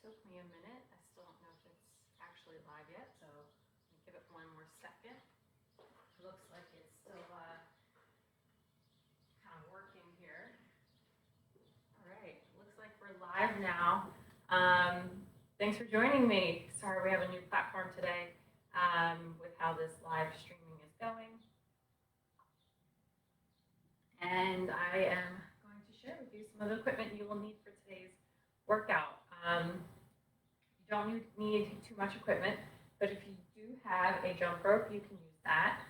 took me a minute. I still don't know if it's actually live yet, so let me give it one more second. It looks like it's still kind of working here. All right, looks like we're live now. Thanks for joining me. Sorry we have a new platform today with how this live streaming is going. And I am going to share with you some of the equipment you will need for today's workout. You don't need too much equipment, but if you do have a jump rope, you can use that.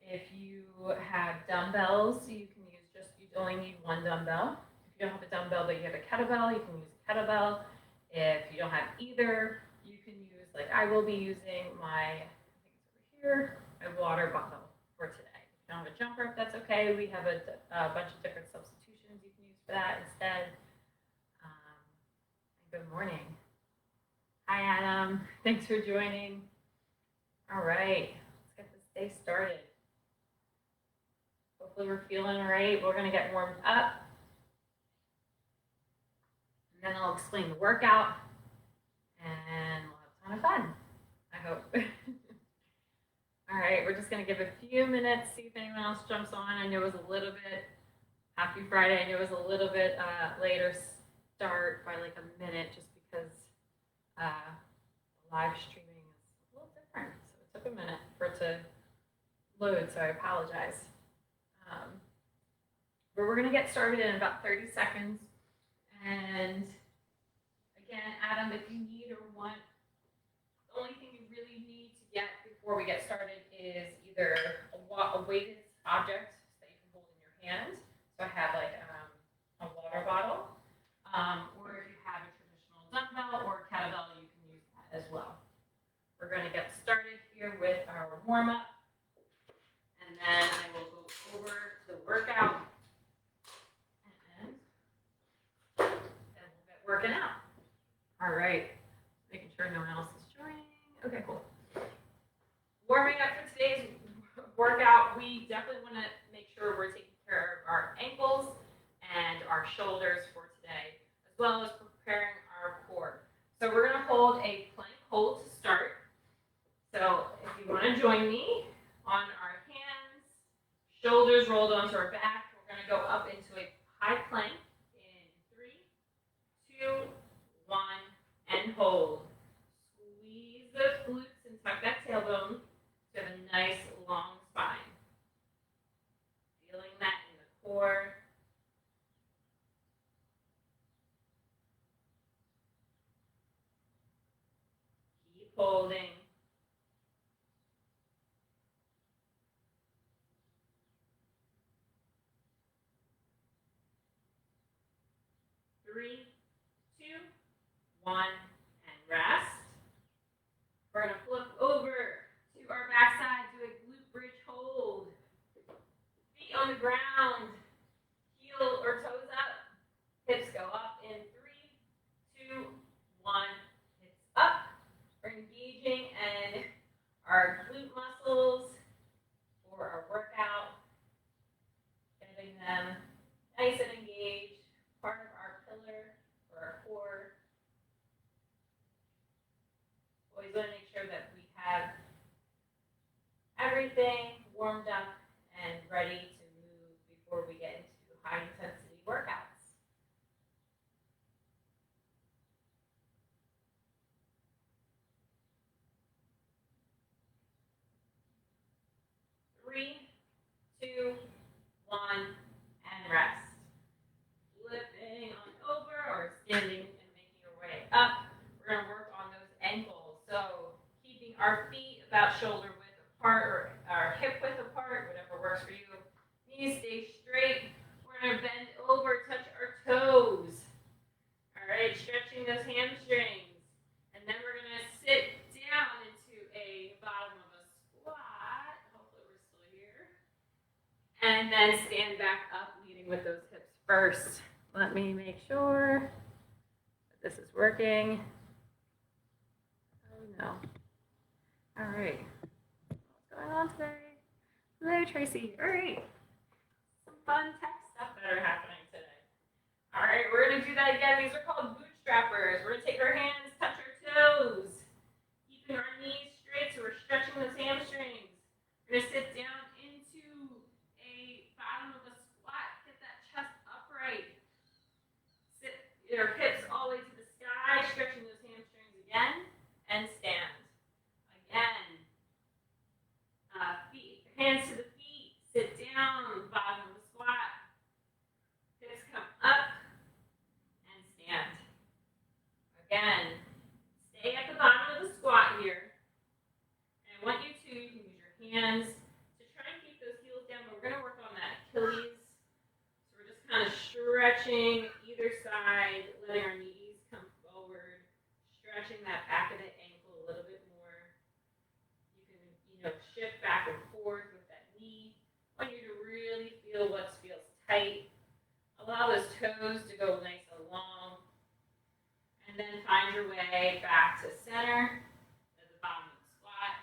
If you have dumbbells, you only need one dumbbell. If you don't have a dumbbell but you have a kettlebell, you can use a kettlebell. If you don't have either, you can use, like I will be using my, I think it's over here, my water bottle for today. If you don't have a jump rope, that's okay. We have a bunch of different substitutions you can use for that instead. Good morning. Hi, Adam. Thanks for joining. All right, let's get this day started. Hopefully we're feeling all right. We're going to get warmed up. And then I'll explain the workout. And we'll have a ton of fun, I hope. All right, we're just going to give a few minutes, see if anyone else jumps on. I know it was a little bit, happy Friday, I know it was a little bit later start by like a minute just because the live streaming is a little different. So it took a minute for it to load, so I apologize. But we're going to get started in about 30 seconds. And again, Adam, if you need or want, the only thing you really need to get before we get started is either a weighted object that you can hold in your hand. So I have like a water bottle. Or if you have a traditional dumbbell or kettlebell, you can use that as well. We're going to get started here with our warm-up, and then I will go over to the workout, and we'll get working out. All right, making sure no one else is joining. Okay, cool. Warming up for today's workout, we definitely want to make sure we're taking care of our ankles and our shoulders for today, as well as preparing our core. So we're going to hold a plank hold to start. So if you want to join me on our hands, shoulders rolled onto our back, we're going to go up into a high plank in 3, 2, 1, and hold. Squeeze those glutes and tuck that tailbone to have a nice long spine. Feeling that in the core. Holding. Three, 2, 1, and rest. We're going to flip over to our backside, do a glute bridge hold. Feet on the ground, heel or toes up, hips go up in 3, 2, 1, hips up. We're engaging in our glute muscles for our workout, getting them nice and engaged, part of our pillar for our core. Always want to make sure that we have everything warmed up and ready to move before we get into high intensity workouts. Three, 2, 1, and rest. Flipping on over or standing and making your way up. We're going to work on those ankles. So keeping our feet about shoulder width apart or our hip width apart, whatever works for you. Knees stay straight. We're going to bend over, touch our toes. All right, stretching those hamstrings. And then we're going to sit down into a bottom of a squat. Hopefully we're still here. And then stand back up, leading with those hips first. Let me make sure that this is working. Oh no. All right. What's going on today? Hello, Tracy. All right. Some fun tech stuff that are happening today. All right, we're going to do that again. These are called bootstrappers. We're going to take our hands, touch Get our hips all the way to the sky, stretching those hamstrings again, and stand. Again, feet, hands to the feet, sit down, bottom of the squat. Hips come up and stand. Again, stay at the bottom of the squat here. And I want you to use your hands to try and keep those heels down, but we're going to work on that Achilles. So we're just kind of stretching either side, letting our knees come forward, stretching that back of the ankle a little bit more. You can, shift back and forth with that knee. I want you to really feel what feels tight. Allow those toes to go nice and long. And then find your way back to center at the bottom of the squat.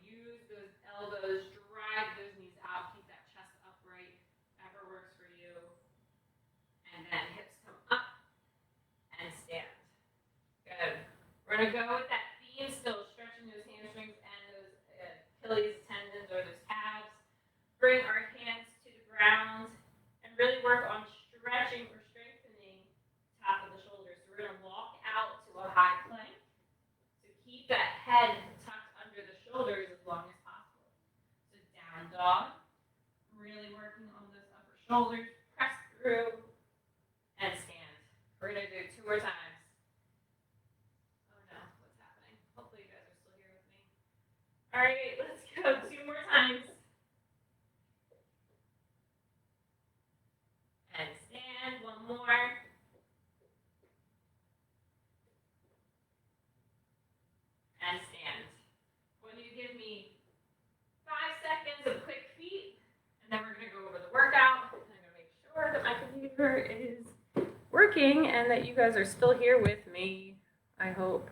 Use those elbows, drive those knees out, keep that chest upright, whatever works for you. And then hips come up and stand. Good. We're going to go with that theme, still stretching those hamstrings and those Achilles tendons or those calves. Bring our hands to the ground and really work on stretching or strengthening top of the shoulders. So we're going to walk out to a high plank. So keep that head tucked under the shoulders as long as possible. So down dog, really working on those upper shoulders, press through, and stand. We're going to do it 2 more times. Oh no, what's happening? Hopefully you guys are still here with me. All right, let's go 2 more times. And stand, 1 more. And stand. When you give me 5 seconds of quick feet, and then we're going to go over the workout. I'm going to make sure that my computer is working and that you guys are still here with me, I hope.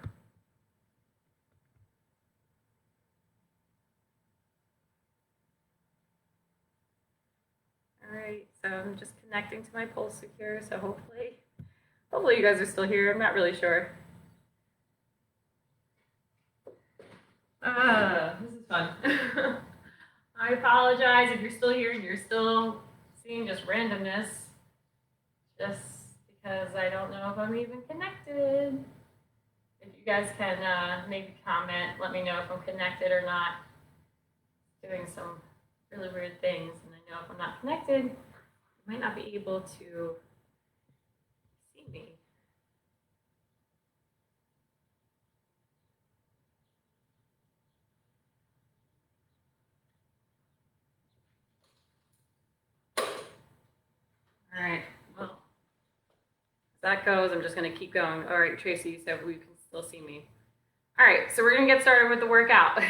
All right, so I'm just connecting to my pulse here, so hopefully you guys are still here. I'm not really sure. This is fun. I apologize if you're still here and you're still seeing just randomness, just because I don't know if I'm even connected. If you guys can maybe comment, let me know if I'm connected or not. Doing some really weird things, and I know if I'm not connected, you might not be able to see me. All right, well, as that goes, I'm just going to keep going. All right, Tracy, you said we can still see me. All right, so we're going to get started with the workout.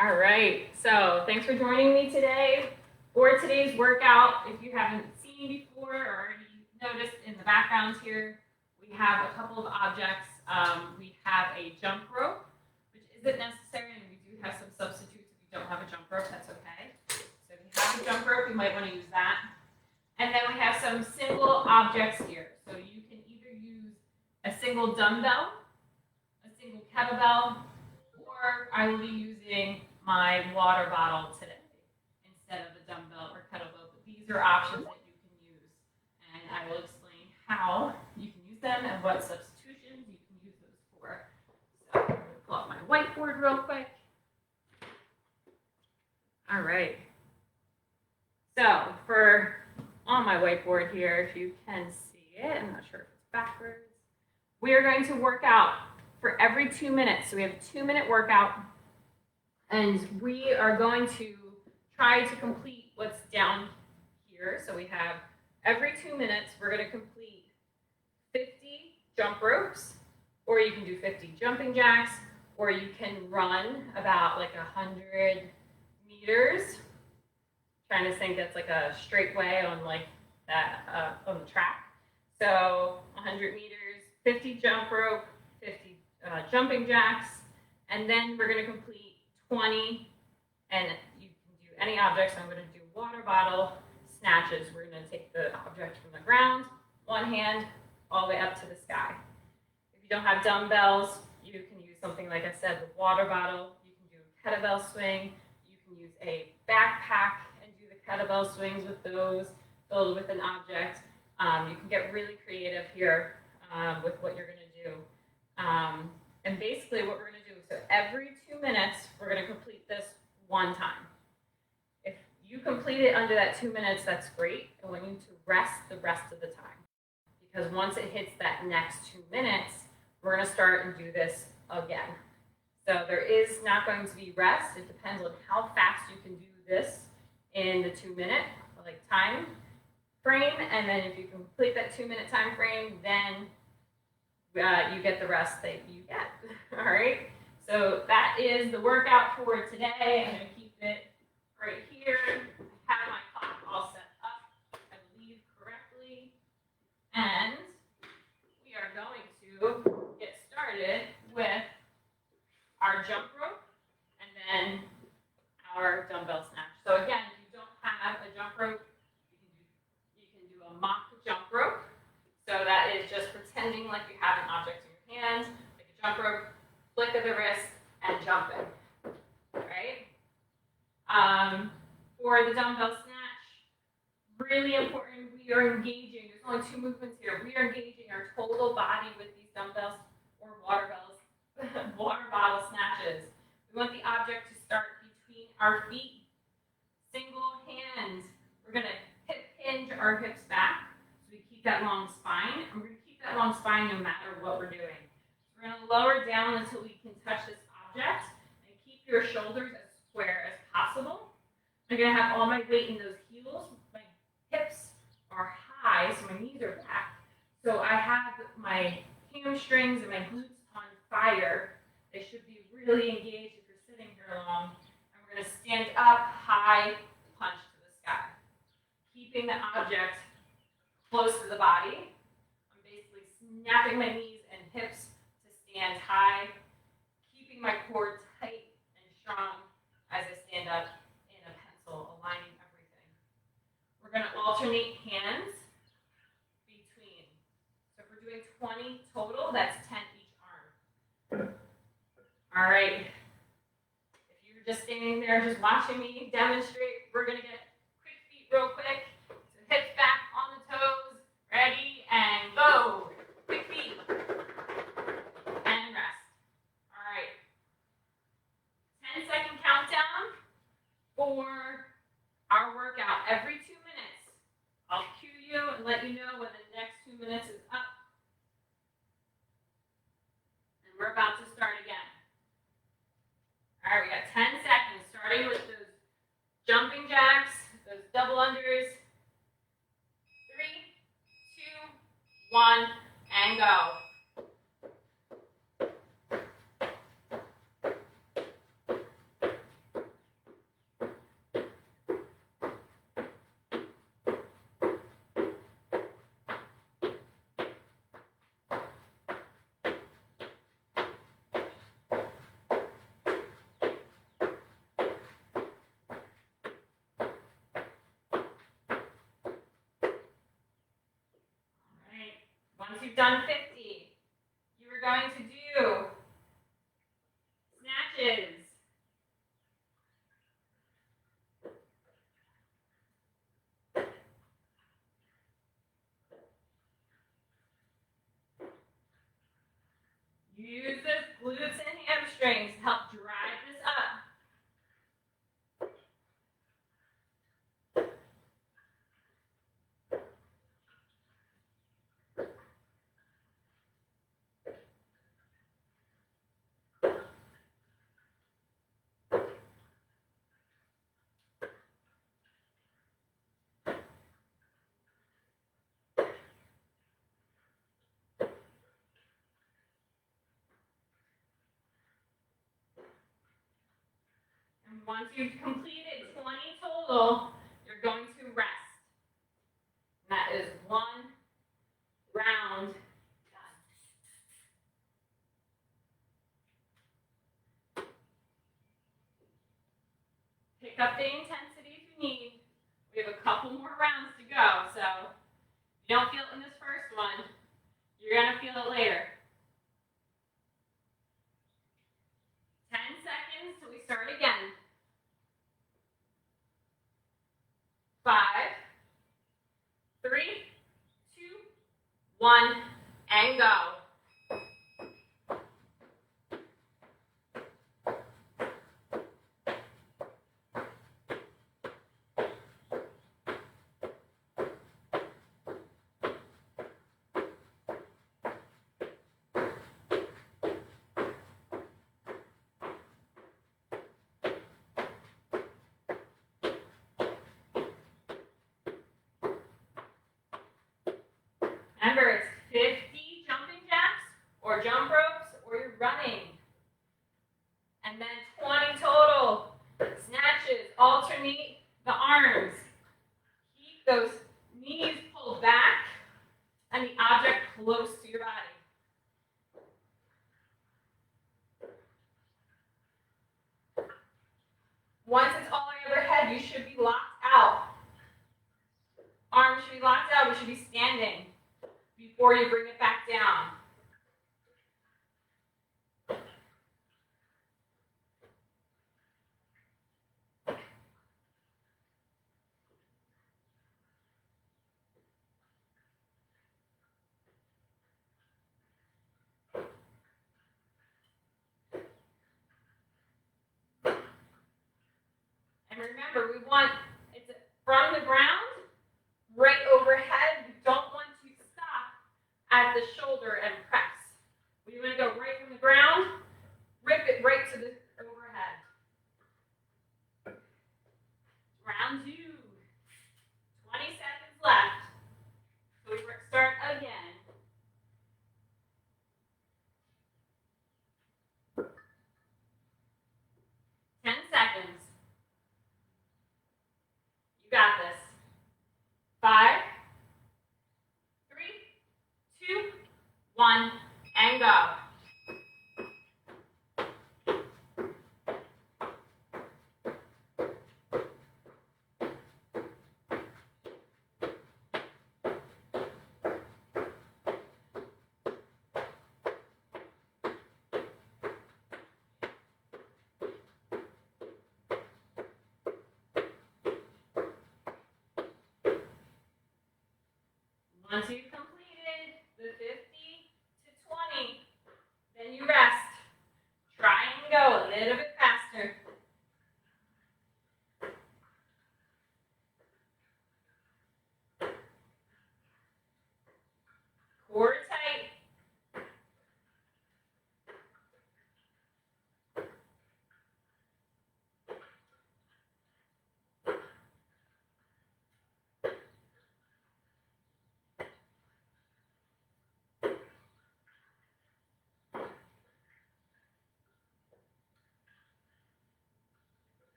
All right, so thanks for joining me today. For today's workout, if you haven't seen before or already noticed in the background here, we have a couple of objects. We have a jump rope, which isn't necessary, and we do have some substitutes if you don't have a jump rope, that's okay. So if you have a jump rope, you might want to use that. And then we have some single objects here. So you can either use a single dumbbell, a single kettlebell, or I will be using my water bottle today instead of a dumbbell or kettlebell. But these are options that you can use, and I will explain how you can use them and what substitutions you can use those for. So I'm going to pull up my whiteboard real quick. All right. So for on my whiteboard here, if you can see it, I'm not sure if it's backwards, we are going to work out for every 2 minutes. So we have a 2-minute workout, and we are going to try to complete what's down here. So we have every 2 minutes, we're going to complete 50 jump ropes, or you can do 50 jumping jacks, or you can run about like 100 meters. Trying to think that's like a straight way on like that on the track. So 100 meters, 50 jump rope, 50 jumping jacks, and then we're going to complete 20, and you can do any object. So I'm going to do water bottle snatches. We're going to take the object from the ground, one hand, all the way up to the sky. If you don't have dumbbells, you can use something like I said, the water bottle. You can do a kettlebell swing. You can use a backpack and do the kettlebell swings with those filled with an object. You can get really creative here with what you're going to do. And basically what we're going to do, so every 2 minutes, we're going to complete this one time. If you complete it under that 2 minutes, that's great. And we need to rest the rest of the time. Because once it hits that next 2 minutes, we're going to start and do this again. So there is not going to be rest. It depends on how fast you can do this in the 2 minute time frame. And then if you complete that 2 minute time frame, then you get the rest that you get. All right. So that is the workout for today. I'm going to keep it right here. I have my clock all set up, I believe correctly. And we are going to get started with our jump rope and then our dumbbell snatch. So again, if you don't have a jump rope, you can do a mock jump rope. So that is just pretending like you have an object in your hand, like a jump rope, flick of the wrist, and jumping. Right? For the dumbbell snatch, really important, we are engaging. There's only 2 movements here. We are engaging our total body with these dumbbells or water bottle snatches. We want the object to start between our feet. Single hand. We're going to hip hinge our hips back so we keep that long spine. And we're going to keep that long spine no matter what we're doing. So we're going to lower down until we can touch this object and keep your shoulders as square as possible. I'm going to have all my weight in those heels. My hips are high, so my knees are back. So I have my hamstrings and my glutes on fire. They should be really engaged if you're sitting here long. And we're going to stand up, high, punch to the sky. Keeping the object close to the body. I'm basically snapping my knees and hips to stand high, keeping my core tight and strong as I stand up in a pencil, aligning everything. We're going to alternate hands between. So if we're doing 20 total, that's 10 each arm. All right. If you're just standing there, just watching me demonstrate, we're going to get quick feet real quick. So hips back on the toes. Ready, and go. Quick feet. And rest. All right. 10-second countdown for our workout. Every 2 minutes, I'll cue you and let you know when the next 2 minutes is up. And we're about to start again. All right, we got 10 seconds, starting with those jumping jacks, those double unders. 3, 2, 1, and go. Once you've done 50, you are going to do snatches. Use those glutes and hamstrings to help drive this up. And once you've completed 20 total, you're going to rest. And that is 1 round done. Pick up the intensity if you need. We have a couple more rounds to go, so if you don't feel it in this first one, you're going to feel it later. 10 seconds till we start again. 5, 3, 1, and go. Remember, it's 50 jumping jacks or jump ropes or you're running. And then 20 total. Snatches, alternate the arms. Keep those knees pulled back and the object close to your body. Once it's all the way overhead, you should be locked out. Arms should be locked out. We should be standing before you bring it back down. And remember, we want it's from the ground, right overhead. We don't want to stop at the shoulder and press. We want to go right from the ground, rip it right to the overhead. Round 2. 20 seconds left. So we start again. Seconds. You got this. 5, 3, 2, 1, and go. Once you've completed the 50 to 20, then you rest. Try and go a little bit faster. Core tight.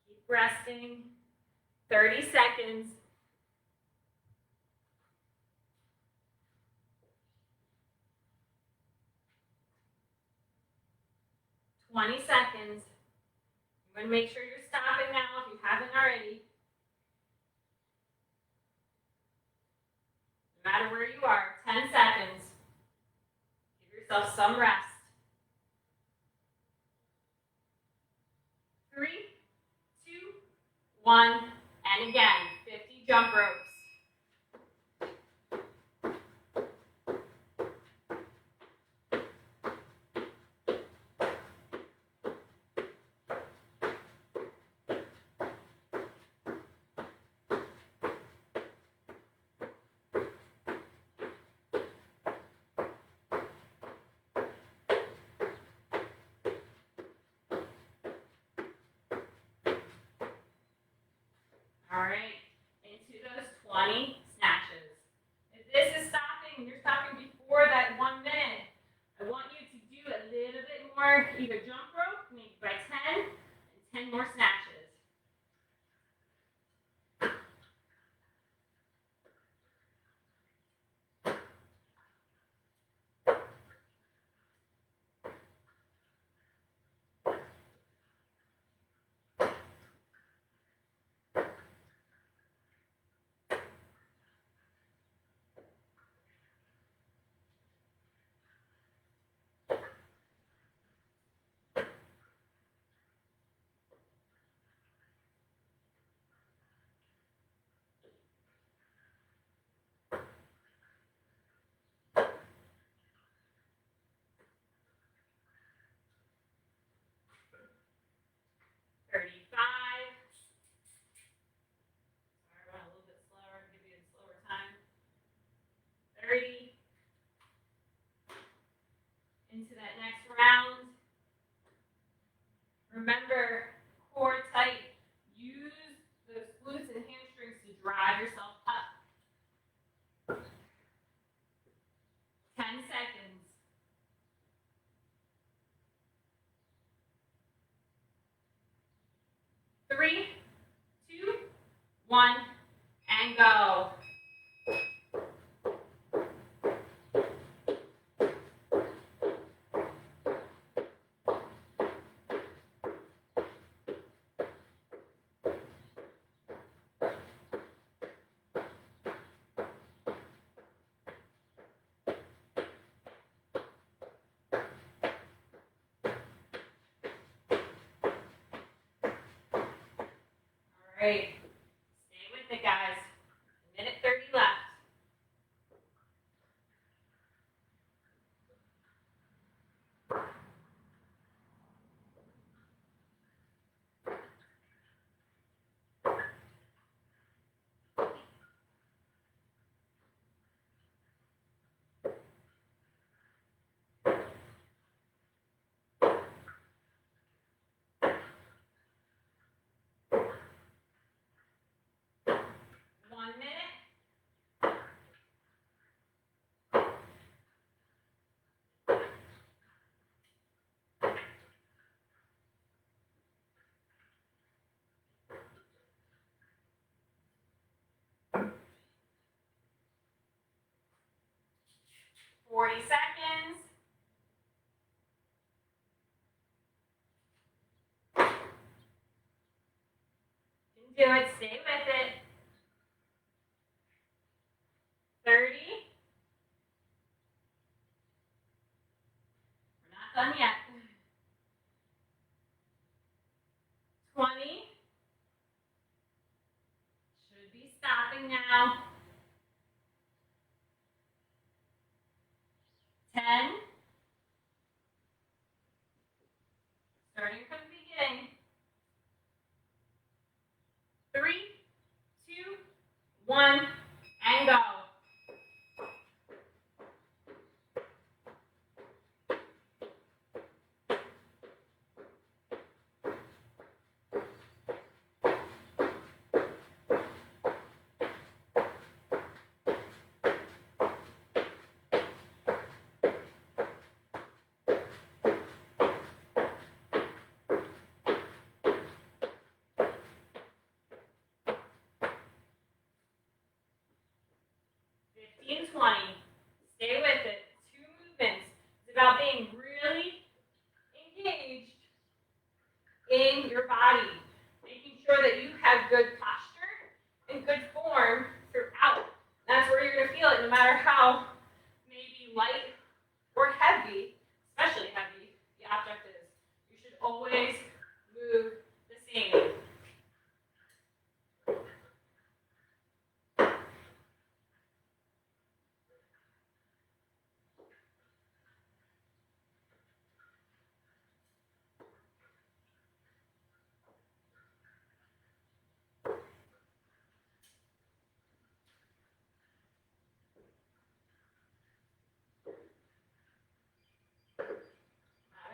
Keep resting. 30 seconds. Twenty seconds. You want to make sure you're stopping now if you haven't already. No matter where you are, 10 seconds. Give yourself some rest. 3, 2, 1, and again, 50 jump ropes. All right, into those 20 snatches. If this is stopping, you're stopping before that 1 minute, I want you to do a little bit more, either jump rope, maybe by 10, and 10 more snatches. 3, 2, 1, and go. All right, stay with it, guys. 1:30 left. Forty seconds. You can do it. Stay with it. 30. We're not done yet. 20. Should be stopping now. 10. Starting from the beginning. 3, 2, 1, and go. And 20. Stay with it. 2 movements. It's about being really engaged in your body. Making sure that you have good posture and good form throughout. That's where you're going to feel it no matter how maybe light or heavy, especially heavy, the object is. You should always move the same.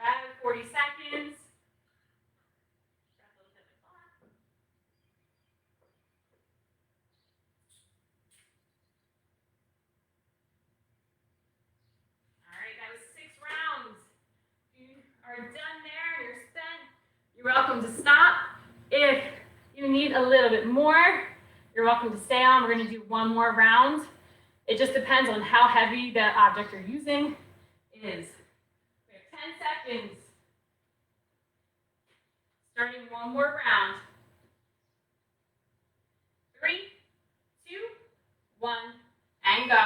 All right, 40 seconds. All right, that was 6 rounds. If you are done there, you're spent, you're welcome to stop. If you need a little bit more, you're welcome to stay on. We're going to do one more round. It just depends on how heavy the object you're using is. We have 10 seconds. Starting one more round. 3, 2, 1, and go.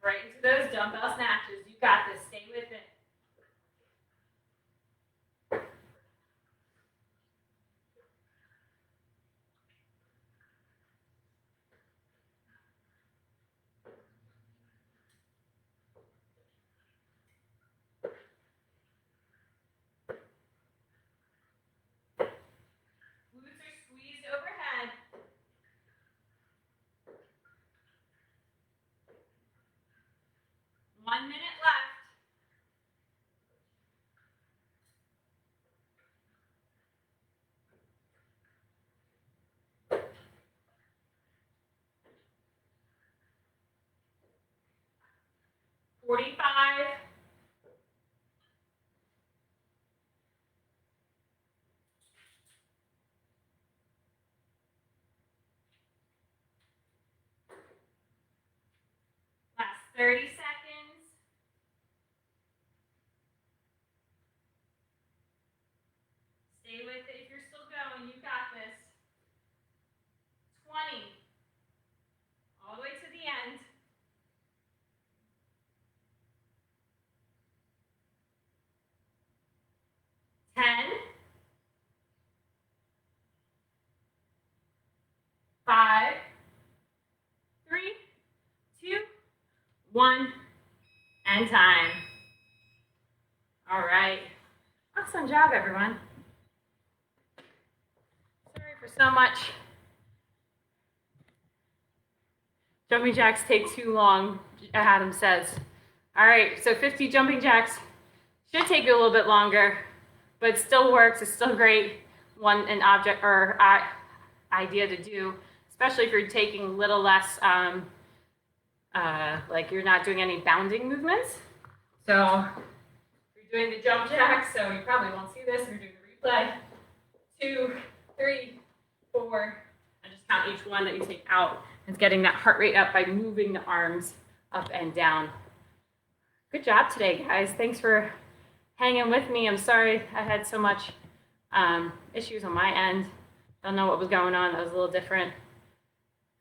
Right into those dumbbell snatches. You got this. Stay with it. Glutes are squeezed overhead. 45. Last 30 seconds. Stay with it if you're still going. You got this. 20. All the way to the end. 10. 5. 3, 2, 1, and time. All right. Awesome job, everyone. Sorry for so much. Jumping jacks take too long, Adam says. All right, so 50 jumping jacks should take you a little bit longer, but it still works. It's still great. An object or idea to do, especially if you're taking a little less, like you're not doing any bounding movements. So if you're doing the jump jacks, so you probably won't see this if you're doing the replay. 2, 3, 4, and just count each one that you take out. It's getting that heart rate up by moving the arms up and down. Good job today, guys. Thanks for hanging with me. I'm sorry I had so much issues on my end. Don't know what was going on. That was a little different.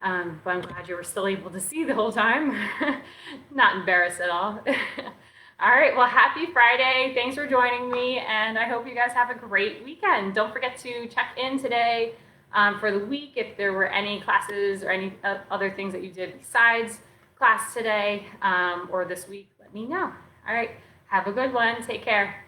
But I'm glad you were still able to see the whole time. Not embarrassed at all. All right, well, happy Friday. Thanks for joining me, and I hope you guys have a great weekend. Don't forget to check in today for the week if there were any classes or any other things that you did besides class today or this week. Let me know. All right, have a good one. Take care.